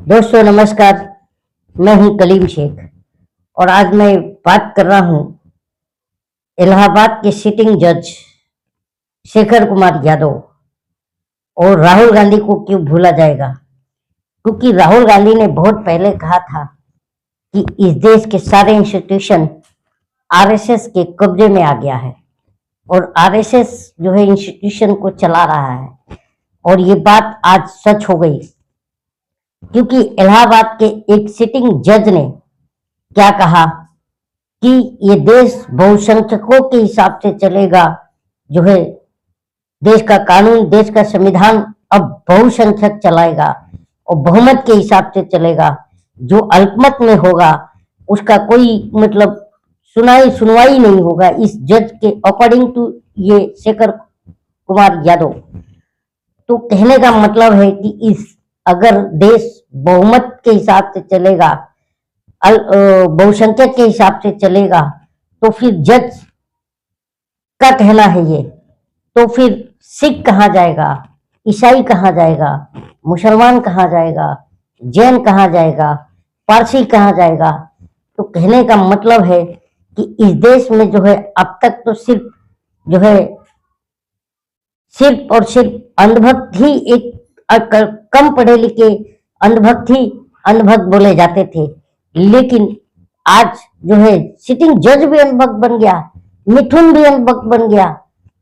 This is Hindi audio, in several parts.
दोस्तों नमस्कार। मैं हूं कलीम शेख और आज मैं बात कर रहा हूं इलाहाबाद के सिटिंग जज शेखर कुमार यादव और राहुल गांधी को क्यों भूला जाएगा। क्योंकि राहुल गांधी ने बहुत पहले कहा था कि इस देश के सारे इंस्टीट्यूशन आरएसएस के कब्जे में आ गया है और आरएसएस जो है इंस्टीट्यूशन को चला रहा है, और ये बात आज सच हो गई। क्योंकि इलाहाबाद के एक सिटिंग जज ने क्या कहा कि ये देश बहुसंख्यकों के हिसाब से चलेगा, जो है देश का कानून, देश का संविधान अब बहुसंख्यक चलाएगा और बहुमत के हिसाब से चलेगा। जो अल्पमत में होगा उसका कोई मतलब सुनवाई नहीं होगा इस जज के अकॉर्डिंग टू ये शेखर कुमार यादव। तो कहने का मतलब है कि इस अगर देश बहुमत के हिसाब से चलेगा, बहुसंख्यक के हिसाब से चलेगा, तो फिर जज का कहना है ये, तो फिर सिख कहाँ जाएगा, ईसाई कहाँ जाएगा, मुसलमान कहाँ जाएगा, जैन कहाँ जाएगा, पारसी कहाँ जाएगा। तो कहने का मतलब है कि इस देश में जो है अब तक तो सिर्फ जो है सिर्फ और सिर्फ अंधभक्त ही एक कम पढ़े लिखे अंधभक्त बोले जाते थे। लेकिन आज जो है सिटिंग जज भी अंधभक्त बन गया, मिथुन भी अंधभक्त बन गया,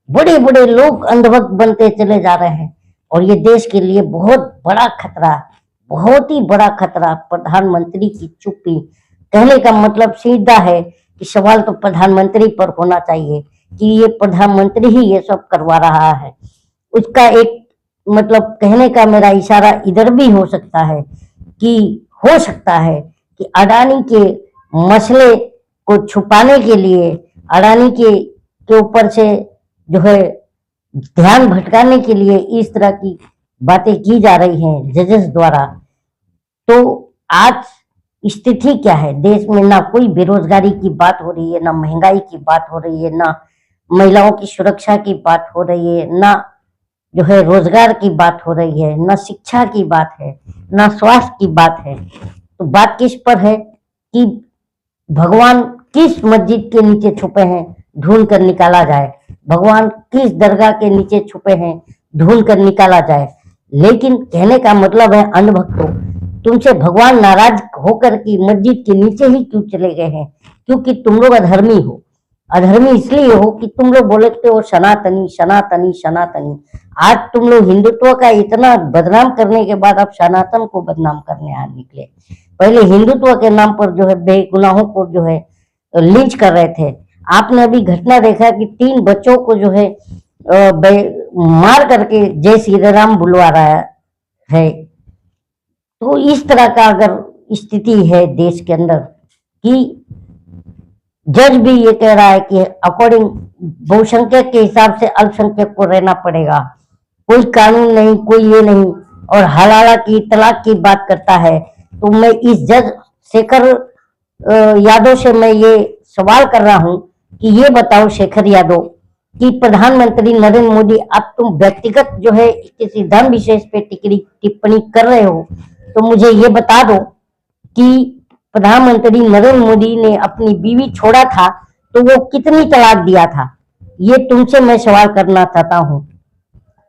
बड़े बड़े लोग अंधभक्त बनते चले जा रहे हैं। और ये देश के लिए बहुत बड़ा खतरा, बहुत ही बड़ा खतरा। प्रधानमंत्री की चुप्पी, कहने का मतलब सीधा है कि सवाल तो प्रधानमंत्री पर होना चाहिए कि ये प्रधानमंत्री ही ये सब करवा रहा है। उसका एक मतलब कहने का मेरा इशारा इधर भी हो सकता है कि हो सकता है कि अडानी के मसले को छुपाने के लिए, अडानी के ऊपर से जो है ध्यान भटकाने के लिए इस तरह की बातें की जा रही हैं जजेस द्वारा। तो आज स्थिति क्या है देश में? ना कोई बेरोजगारी की बात हो रही है, ना महंगाई की बात हो रही है, ना महिलाओं की सुरक्षा की बात हो रही है, ना जो है रोजगार की बात हो रही है, ना शिक्षा की बात है, ना स्वास्थ्य की बात है। तो बात किस पर है कि भगवान किस मस्जिद के नीचे छुपे हैं, ढूंढ कर निकाला जाए। भगवान किस दरगाह के नीचे छुपे हैं, ढूंढ कर निकाला जाए। लेकिन कहने का मतलब है अंधभक्तों, तुमसे भगवान नाराज होकर की मस्जिद के नीचे ही क्यों चले गए हैं? क्योंकि तुम लोग अधर्मी हो। अधर्मी इसलिए हो कि तुम लोग बोलते हो सनातनी सनातनी सनातनी। आज तुम लोग हिंदुत्व का इतना बदनाम करने के बाद अब सनातन को बदनाम करने आ निकले। पहले हिंदुत्व के नाम पर जो है बेगुनाहों को जो है लिंच कर रहे थे। आपने अभी घटना देखा कि 3 बच्चों को जो है मार करके जय श्री राम बुलवा रहा है। तो इस तरह का अगर स्थिति है देश के अंदर कि जज भी ये कह रहा है कि अकॉर्डिंग बहुसंख्यक के हिसाब से अल्पसंख्यक को रहना पड़ेगा, कोई कानून नहीं, कोई ये नहीं, और हलाला की तलाक की बात करता है। तो मैं इस जज शेखर यादव से मैं ये सवाल कर रहा हूं कि ये बताओ शेखर यादव कि प्रधानमंत्री नरेंद्र मोदी, अब तुम व्यक्तिगत जो है किसी धर्म विशेष पे टिप्पणी कर रहे हो, तो मुझे ये बता दो कि प्रधानमंत्री नरेंद्र मोदी ने अपनी बीवी छोड़ा था तो वो कितनी तलाक दिया था? ये तुमसे मैं सवाल करना चाहता हूं।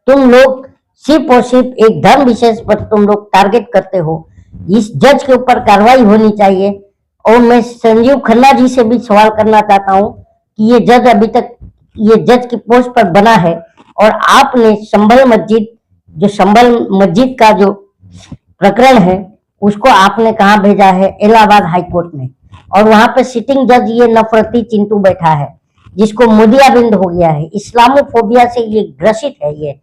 तुम लोग सिर्फ और सिर्फ एक धर्म विशेष पर तुम लोग टारगेट करते हो। इस जज के ऊपर कार्रवाई होनी चाहिए। और मैं संजीव खन्ना जी से भी सवाल करना चाहता हूं कि ये जज अभी तक ये जज की पोस्ट पर बना है और आपने संभल मस्जिद का जो प्रकरण है उसको आपने कहाँ भेजा है? इलाहाबाद हाई कोर्ट में। और वहां पे सिटिंग जज ये नफरती चिंटू बैठा है जिसको मोदियाबिंद हो गया है, इस्लामोफोबिया से ये ग्रसित है, ये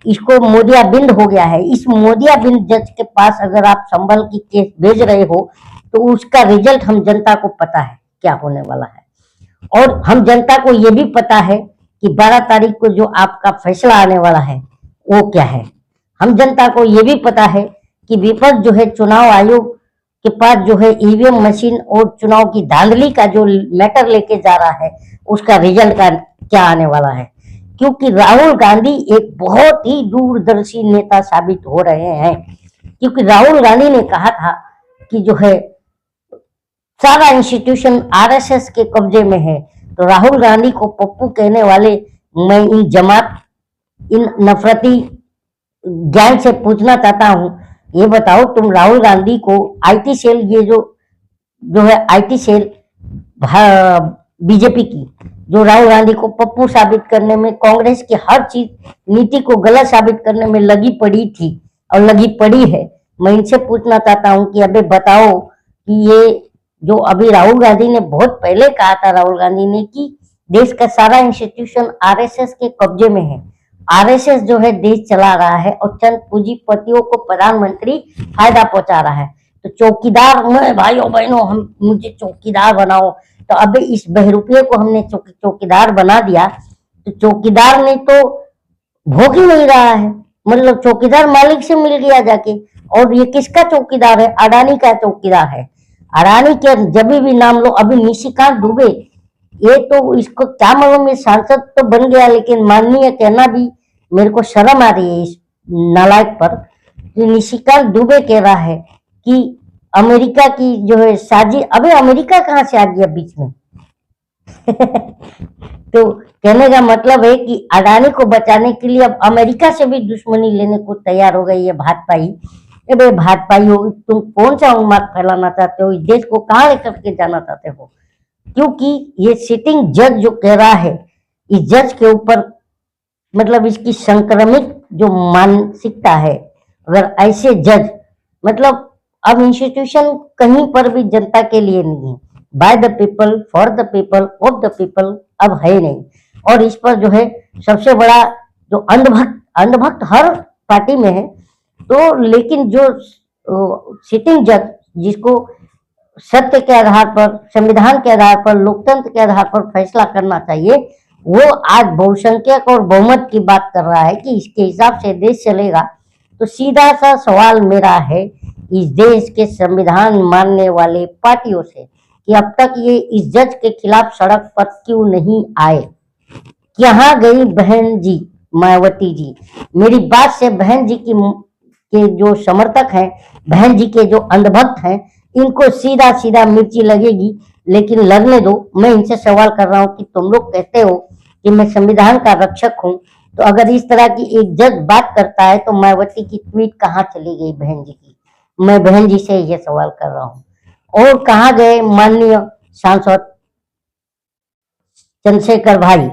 इसको मोदियाबिंद हो गया है। इस मोदियाबिंद जज के पास अगर आप संभल की केस भेज रहे हो तो उसका रिजल्ट हम जनता को पता है क्या होने वाला है। और हम जनता को ये भी पता है कि 12 तारीख को जो आपका फैसला आने वाला है वो क्या है। हम जनता को ये भी पता है कि विपक्ष जो है चुनाव आयोग के पास जो है ईवीएम मशीन और चुनाव की धांधली का जो मैटर लेके जा रहा है उसका रिजल्ट का क्या आने वाला है। क्योंकि राहुल गांधी एक बहुत ही दूरदर्शी नेता साबित हो रहे हैं। क्योंकि राहुल गांधी ने कहा था कि जो है सारा इंस्टीट्यूशन आरएसएस के कब्जे में है। तो राहुल गांधी को पप्पू कहने वाले मैं इन जमात, इन नफरती गैंग से पूछना चाहता हूं, ये बताओ तुम राहुल गांधी को आईटी सेल, ये जो है आईटी सेल बीजेपी की, जो राहुल गांधी को पप्पू साबित करने में, कांग्रेस की हर चीज नीति को गलत साबित करने में लगी पड़ी थी और लगी पड़ी है, मैं इनसे पूछना चाहता हूं कि अबे बताओ कि ये जो अभी राहुल गांधी ने बहुत पहले कहा था, राहुल गांधी ने कि देश का सारा इंस्टीट्यूशन आरएसएस के कब्जे में है, आरएसएस जो है देश चला रहा है और चंद पूंजीपतियों को प्रधानमंत्री फायदा पहुंचा रहा है। तो चौकीदार में भाइयों बहनों, हम मुझे चौकीदार बनाओ। तो अबे इस बहरूपिये को हमने चौकीदार बना दिया, तो चौकीदार ने तो भोग ही नहीं रहा है, मतलब चौकीदार मालिक से मिल गया जाके। और ये किसका चौकीदार है? अडानी का चौकीदार है। अडानी के जब भी नाम लो, अभी निशिकांत दुबे, ये तो इसको क्या मालूम, ये सांसद तो बन गया, लेकिन माननीय कहना भी मेरे को शर्म आ रही है इस नालायक पर। निशिकांत दुबे कह रहा है कि अमेरिका की जो है साजिश, अबे अमेरिका कहाँ से आ गया बीच में? तो कहने का मतलब है कि अडानी को बचाने के लिए अब अमेरिका से भी दुश्मनी लेने को तैयार हो गई है भाजपाई। भाई भाजपाई हो, तुम कौन सा उन्माद फैलाना चाहते हो? इस देश को कहाँ लेकर के जाना चाहते हो? क्योंकि ये सिटिंग जज जो कह रहा है, इस जज के ऊपर मतलब इसकी संक्रमित जो मानसिकता है, अगर ऐसे जज, मतलब अब इंस्टीट्यूशन कहीं पर भी जनता के लिए नहीं है, by the people, for the people, of the people अब है नहीं। और इस पर जो है सबसे बड़ा जो अंधभक्त हर पार्टी में है, तो लेकिन जो सिटिंग जज जिसको सत्य के आधार पर, संविधान के आधार पर, लोकतंत्र के आधार पर फैसला करना चाहिए, वो आज बहुसंख्यक और बहुमत की बात कर रहा है कि इसके हिसाब से देश चलेगा। तो सीधा सा सवाल मेरा है इस देश के संविधान मानने वाले पार्टियों से कि अब तक ये इस जज के खिलाफ सड़क पर क्यों नहीं आए? कहाँ गई बहन जी मायावती जी? मेरी बात से बहन जी के जो समर्थक हैं, बहन जी के जो अंधभक्त हैं, इनको सीधा सीधा मिर्ची लगेगी, लेकिन लगने दो। मैं इनसे सवाल कर रहा हूं कि तुम लोग कहते हो कि मैं संविधान का रक्षक हूं, तो अगर इस तरह की एक जज बात करता है तो मायावती की ट्वीट कहाँ चली गई बहन जी की? मैं बहन जी से ये सवाल कर रहा हूं। और कहाँ गए माननीय सांसद चंद्रशेखर भाई?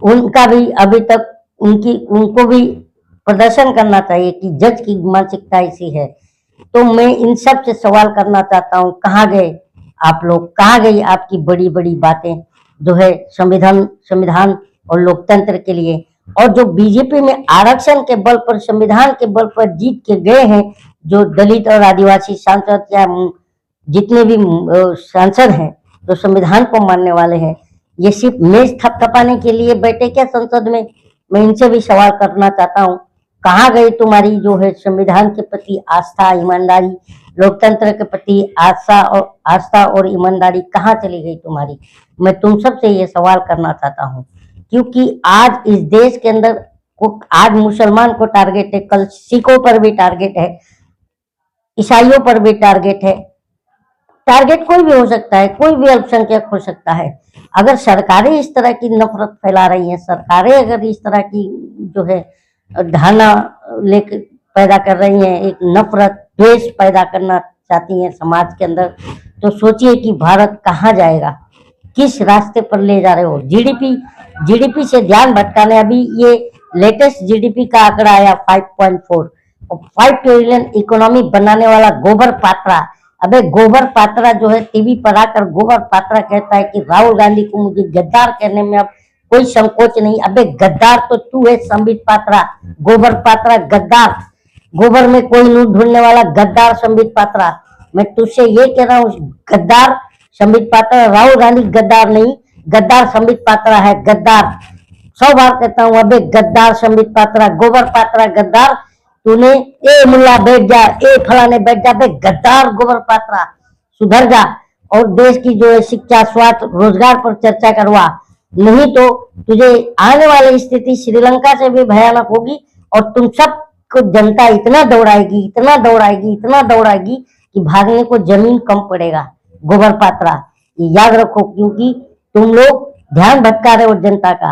उनका भी अभी तक उनको भी प्रदर्शन करना चाहिए कि जज की मानसिकता ऐसी है। तो मैं इन सब से सवाल करना चाहता हूँ, कहाँ गए आप लोग? कहाँ गई आपकी बड़ी बड़ी बातें जो है संविधान और लोकतंत्र के लिए? और जो बीजेपी में आरक्षण के बल पर, संविधान के बल पर जीत के गए हैं, जो दलित और आदिवासी सांसद या जितने भी सांसद हैं जो संविधान को मानने वाले हैं, ये सिर्फ मेज थपथपाने के लिए बैठे क्या संसद में? मैं इनसे भी सवाल करना चाहता हूँ, कहाँ गई तुम्हारी जो है संविधान के प्रति आस्था, ईमानदारी, लोकतंत्र के प्रति आस्था और ईमानदारी कहाँ चली गई तुम्हारी? मैं तुम सबसे ये सवाल करना चाहता हूँ, क्योंकि आज इस देश के अंदर आज मुसलमान को टारगेट है, कल सिखों पर भी टारगेट है, ईसाइयों पर भी टारगेट है। टारगेट कोई भी हो सकता है, कोई भी अल्पसंख्यक हो सकता है। अगर सरकारें इस तरह की नफरत फैला रही हैं, सरकारें अगर इस तरह की जो है धारणा लेकर पैदा कर रही हैं, एक नफरत द्वेष पैदा करना चाहती हैं समाज के अंदर, तो सोचिए कि भारत कहाँ जाएगा, किस रास्ते पर ले जा रहे हो। जीडीपी से ध्यान भटकाने, अभी ये लेटेस्ट जीडीपी का आंकड़ा आया 5.4 और 5 ट्रिलियन इकोनॉमी बनाने वाला गोबर पात्रा। अबे गोबर पात्रा जो है टीवी पर आकर गोबर पात्रा कहता है कि राहुल गांधी को मुझे गद्दार कहने में अब कोई संकोच नहीं। अबे गद्दार तो तू है संबित पात्रा, गोबर पात्रा गद्दार, गोबर में कोई नूर ढूंढने वाला गद्दार संबित पात्रा। मैं तुझसे ये कह रहा हूँ गद्दार संबित पात्रा, राहुल गांधी गद्दार नहीं, गद्दार संबित पात्रा है, गद्दार। 100 बार कहता हूँ, अबे गद्दार संबित पात्रा, गोबर पात्रा गद्दार। तूने ए मुल्ला बैठ जा, ए फलाने बैठ जा, बे गद्दार गोबर पात्रा, सुधर जा और देश की जो है शिक्षा, स्वास्थ्य, रोजगार पर चर्चा करवा, नहीं तो तुझे आने वाली स्थिति श्रीलंका से भी भयानक होगी और तुम सब को जनता इतना दौड़ाएगी, इतना दौड़ाएगी, इतना दौड़ाएगी कि भागने को जमीन कम पड़ेगा। गोबर पात्रा, ये याद रखो, क्योंकि तुम लोग ध्यान भटका रहे हो जनता का।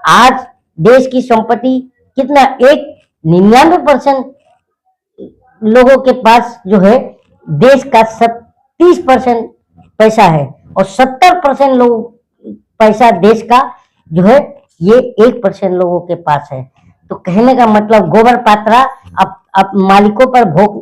आज देश की संपत्ति कितना, 99% लोगों के पास जो है देश का 30% पैसा है, और 70% लोग पैसा देश का जो है ये 1% लोगों के पास है। तो कहने का मतलब गोबर पात्रा अब मालिकों पर भोग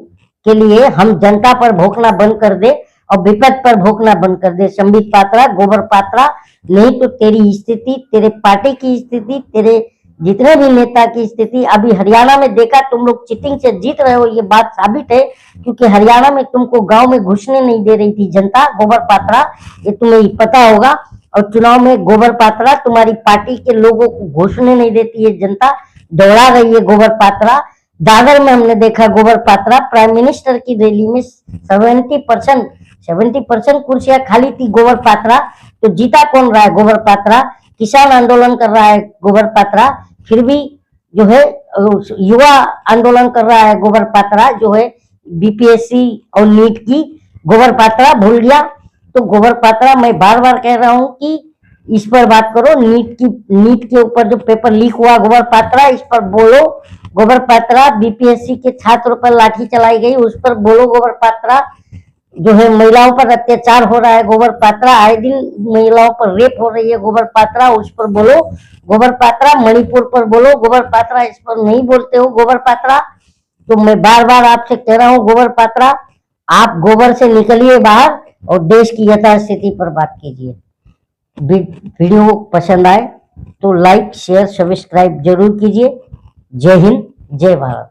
के लिए हम जनता पर भोंकना बंद कर दे और विपक्ष पर भोंकना बंद कर दे। संबित पात्रा, गोबर पात्रा, नहीं तो तेरी स्थिति, तेरे पार्टी की स्थिति, तेरे जितने भी नेता की स्थिति, अभी हरियाणा में देखा तुम लोग चीटिंग से जीत रहे हो, ये बात साबित है, क्योंकि हरियाणा में तुमको गांव में घुसने नहीं दे रही थी जनता। गोबर पात्रा, ये तुम्हें पता होगा, और चुनाव में गोबर पात्रा तुम्हारी पार्टी के लोगों को घुसने नहीं देती है जनता, दौड़ा रही है गोबर पात्रा। दादर में हमने देखा गोबर पात्रा प्राइम मिनिस्टर की रैली में 70% कुर्सियां खाली थी गोबर पात्रा, तो जीता कौन रहा है गोबर पात्रा? किसान आंदोलन कर रहा है गोबर पात्रा, फिर भी जो है युवा आंदोलन कर रहा है गोबर पात्रा, जो है बीपीएससी और नीट की गोबर पात्रा भूल गया। तो गोबर पात्रा, मैं बार बार कह रहा हूं कि इस पर बात करो, नीट के ऊपर जो पेपर लीक हुआ गोबर पात्रा, इस पर बोलो गोबर पात्रा। बीपीएससी के छात्रों पर लाठी चलाई गई, उस पर बोलो गोबर पात्रा। जो है महिलाओं पर अत्याचार हो रहा है गोबर पात्रा, आए दिन महिलाओं पर रेप हो रही है गोबर पात्रा, उस पर बोलो गोबर पात्रा। मणिपुर पर बोलो गोबर पात्रा, इस पर नहीं बोलते हो गोबर पात्रा। तो मैं बार बार आपसे कह रहा हूँ गोबर पात्रा, आप गोबर से निकलिए बाहर और देश की यथास्थिति पर बात कीजिए। वीडियो पसंद आए तो लाइक, शेयर, सब्सक्राइब जरूर कीजिए। जय हिंद, जय भारत।